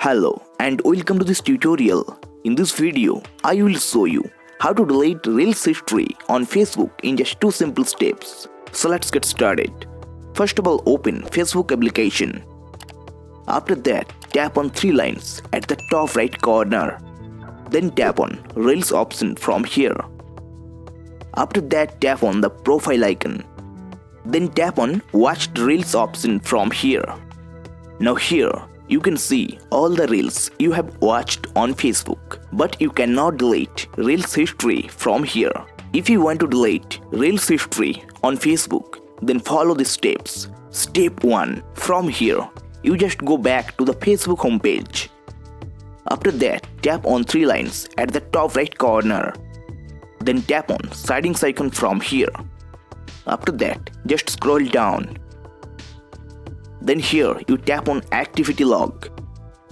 Hello and welcome to this tutorial. In this video, I will show you how to delete Reels history on Facebook in just 2 simple steps. So let's get started. First of all, open Facebook application. After that, tap on 3 lines at the top right corner. Then tap on Reels option from here. After that, tap on the profile icon. Then tap on Watched Reels option from here. Now here, you can see all the Reels you have watched on Facebook, but you cannot delete Reels history from here. If you want to delete Reels history on Facebook, then follow the steps. Step 1. From here, you just go back to the Facebook homepage. After that, tap on 3 lines at the top right corner. Then tap on settings icon from here. After that, just scroll down. Then here you tap on activity log.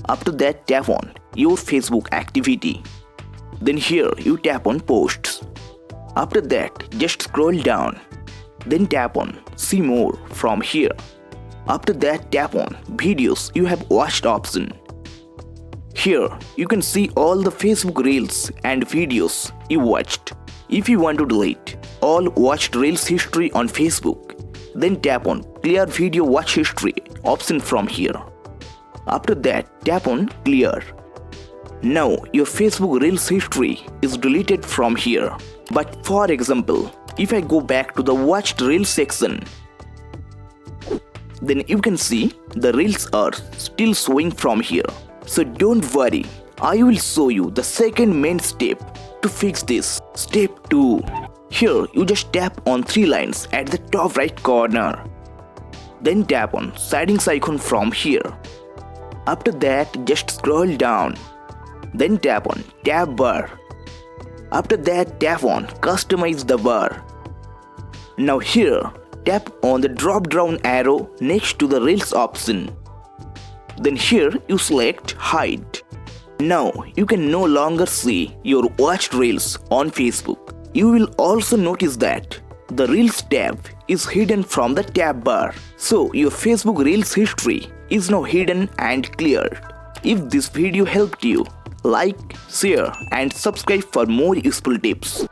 After that, tap on your Facebook activity. Then here you tap on posts. After that, just scroll down. Then tap on see more from here. After that, tap on videos you have watched option. Here you can see all the Facebook Reels and videos you watched. If you want to delete all watched Reels history on Facebook, then tap on Clear Video Watch History option from here. After that, tap on Clear. Now your Facebook Reels history is deleted from here. But for example, if I go back to the Watched Reels section, then you can see the Reels are still showing from here. So don't worry, I will show you the second main step to fix this. Step 2. Here you just tap on 3 lines at the top right corner. Then tap on settings icon from here. After that, just scroll down. Then tap on tab bar. After that, tap on customize the bar. Now here, tap on the drop down arrow next to the Reels option. Then here you select hide. Now you can no longer see your watched Reels on Facebook. You will also notice that the Reels tab is hidden from the tab bar. So your Facebook Reels history is now hidden and cleared. If this video helped you, like, share and subscribe for more useful tips.